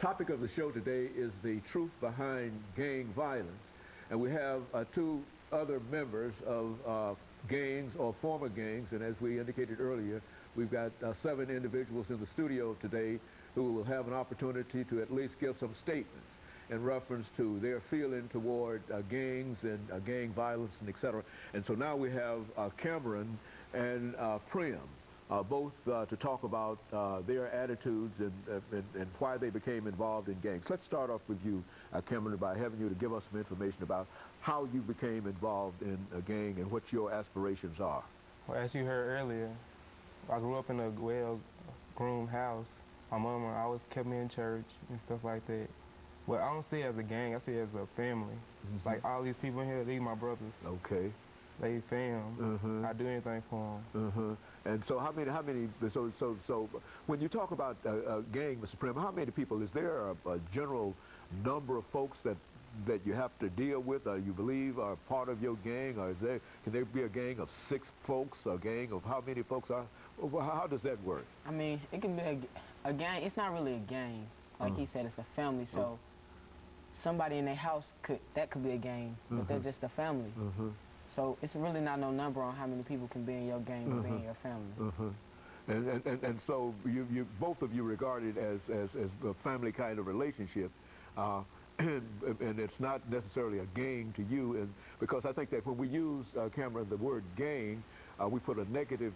topic of the show today is the truth behind gang violence. And we have two other members of gangs or former gangs. And as we indicated earlier, we've got 7 individuals in the studio today who will have an opportunity to at least give some statements in reference to their feeling toward gangs and gang violence and et cetera. And so now we have Cameron and Prim, both to talk about their attitudes and why they became involved in gangs. Let's start off with you, Cameron, by having you to give us some information about how you became involved in a gang and what your aspirations are. Well, as you heard earlier, I grew up in a well-groomed house. My mama always kept me in church and stuff like that. But I don't see it as a gang, I see it as a family. Mm-hmm. Like all these people in here, these my brothers. Okay. They fam. Mm-hmm. I do anything for them. Mm-hmm. And so how many, so when you talk about a gang, Mr. Prim, how many people, is there a general number of folks that you have to deal with, or you believe are part of your gang, or can there be a gang of 6 folks, a gang of how many folks are? How does that work? I mean, it can be a gang. It's not really a gang. Like he said, it's a family, so somebody in their house could be a gang, but they're just a family. So it's really not no number on how many people can be in your gang or be in your family. And so you both of you regard it as a family kind of relationship, and it's not necessarily a gang to you, and because I think that when we use, Cameron, the word gang, we put a negative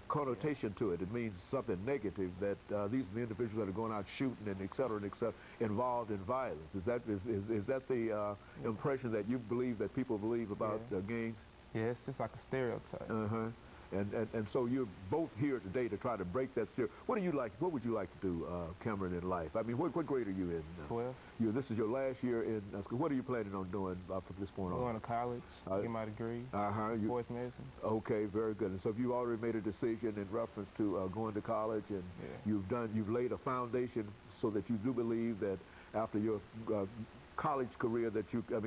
connotation to it. It means something negative, that these are the individuals that are going out shooting and et cetera, involved in violence. Is that the impression that you believe, that people believe about gangs? Yeah, it's just like a stereotype. And so you're both here today to try to break that stereotype. What would you like to do, Cameron, in life? I mean, what grade are you in? 12. This is your last year in school. What are you planning on doing from this point on? Going to college, get my degree, sports medicine. Okay, very good. And so you've already made a decision in reference to going to college, and you've laid a foundation so that you do believe that after your college career,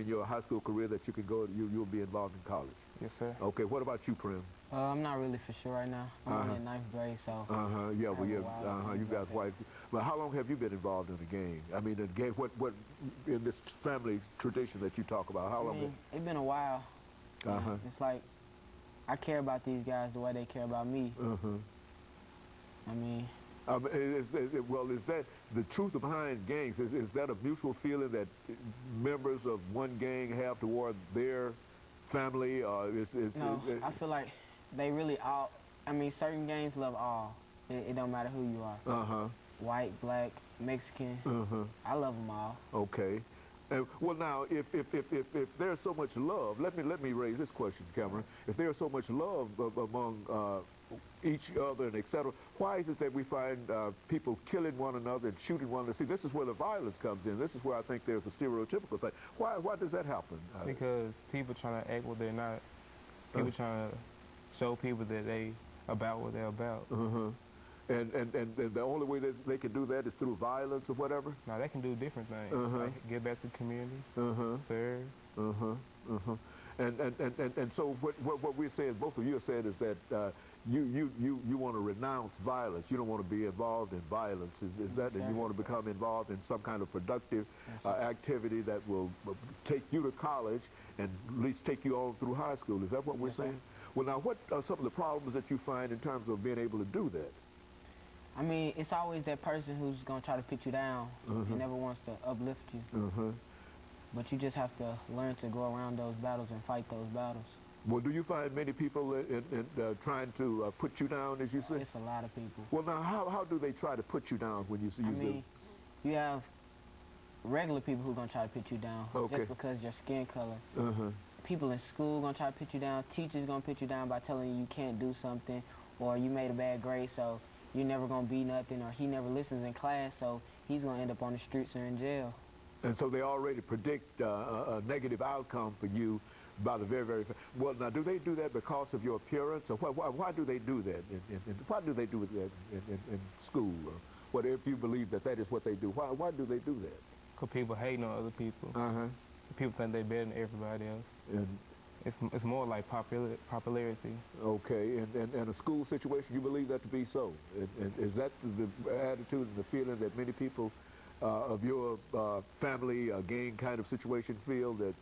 your high school career, that you can go, you'll be involved in college. Yes, sir. Okay, what about you, Prim? I'm not really for sure right now. I'm only in 9th grade, so. Yeah, well, you've got white. But how long have you been involved in the gang? I mean, the gang. What in this family tradition that you talk about? How long? It's been a while. It's like I care about these guys the way they care about me. I mean. Is that the truth behind gangs? Is that a mutual feeling that members of one gang have toward their family? No, I feel like they really all, I mean, certain gangs love all. It don't matter who you are. White, black, Mexican. I love them all. Okay. Well, now, if there's so much love, let me raise this question, Cameron. If there's so much love among each other and et cetera, why is it that we find people killing one another and shooting one another? See, this is where the violence comes in. This is where I think there's a stereotypical thing. Why does that happen? Because people trying to act what they're not. People trying to show people that they about what they're about. And the only way that they can do that is through violence or whatever? No, they can do different things. Like give back to the community, serve. And so what we're saying, both of you are saying, is that you want to renounce violence. You don't want to be involved in violence. Is that, and you want to become involved in some kind of productive activity that will take you to college and at least take you on through high school. Is that what we're saying? Well, now, what are some of the problems that you find in terms of being able to do that? I mean, it's always that person who's going to try to put you down and never wants to uplift you. But you just have to learn to go around those battles and fight those battles. Well, do you find many people trying to put you down, as you say? It's a lot of people. Well, now, how do they try to put you down when you see them? You have regular people who are going to try to put you down just because your skin color. People in school going to try to put you down. Teachers going to put you down by telling you can't do something, or you made a bad grade, so you're never going to be nothing, or he never listens in class, so he's going to end up on the streets or in jail. And so they already predict a negative outcome for you by the very well. Now, do they do that because of your appearance, or why do they do that? Why do they do that in school? What if you believe that is what they do? Why do they do that? Because people hating on other people. People think they're better than everybody else. And it's more like popularity. Okay, and a school situation, you believe that to be so? And is that the attitude and the feeling that many people of your family gang kind of situation feel that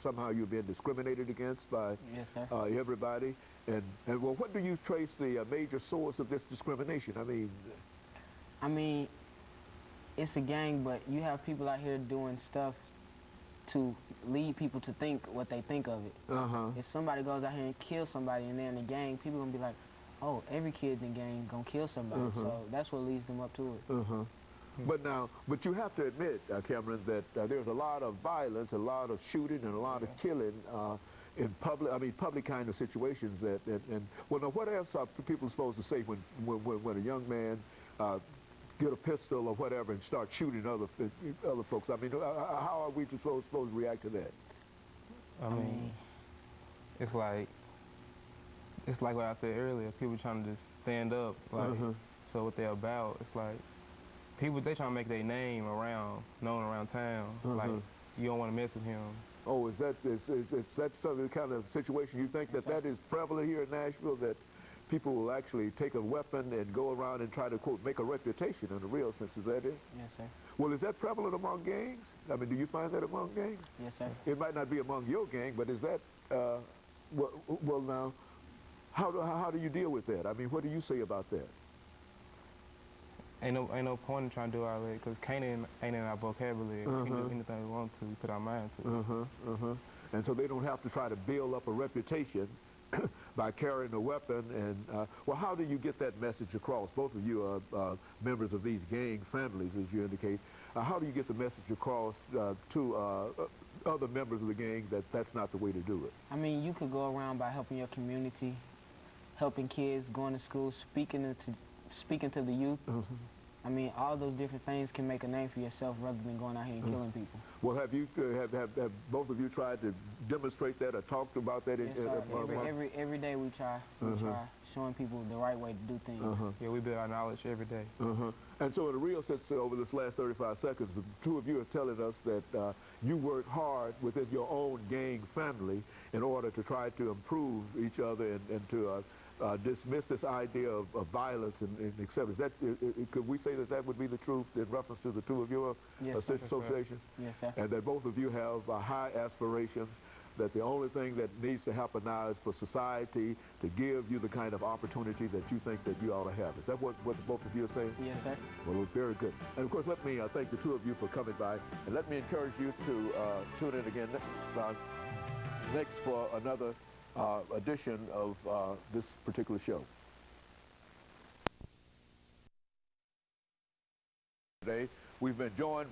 somehow you've been discriminated against by Yes, sir. everybody? And well, what do you trace the major source of this discrimination? I mean, it's a gang, but you have people out here doing stuff to lead people to think what they think of it. If somebody goes out here and kills somebody and they're in a gang, people gonna be like, oh, every kid in the gang gonna kill somebody. So that's what leads them up to it. But you have to admit, Cameron, that there's a lot of violence, a lot of shooting, and a lot of killing in public kind of situations. Well, now, what else are people supposed to say when a young man get a pistol or whatever and start shooting other folks? How are we supposed to react to that? I mean, it's like what I said earlier. People trying to just stand up, like so what they're about. It's like people, they trying to make their name known around town. Like, you don't want to mess with him. Oh, is that some of the kind of situation you think that is prevalent here in Nashville, that people will actually take a weapon and go around and try to, quote, make a reputation in the real sense? Is that it? Yes, sir. Well, is that prevalent among gangs? Do you find that among gangs? Yes, sir. It might not be among your gang, but is that, well now, how do you deal with that? What do you say about that? Ain't no point in trying to do all that, because ain't in our vocabulary. We can do anything we want to. We put our mind to it. And so they don't have to try to build up a reputation by carrying a weapon. And well, how do you get that message across? Both of you are members of these gang families, as you indicate. How do you get the message across to other members of the gang that that's not the way to do it? You could go around by helping your community, helping kids, going to school, speaking to the youth. All those different things can make a name for yourself rather than going out here and killing people. Well, have both of you tried to demonstrate that or talked about that? Yes, every day we try showing people the right way to do things. Yeah, we build our knowledge every day. And so in a real sense, over this last 35 seconds, the two of you are telling us that you work hard within your own gang family in order to try to improve each other and to dismiss this idea of violence and etc. Could we say that would be the truth in reference to the two of your associations? Yes, sir. And that both of you have high aspirations, that the only thing that needs to happen now is for society to give you the kind of opportunity that you think that you ought to have. Is that what both of you are saying? Yes, sir. Well, very good. And of course, let me thank the two of you for coming by, and let me encourage you to tune in again next for another edition of this particular show. Today, we've been joined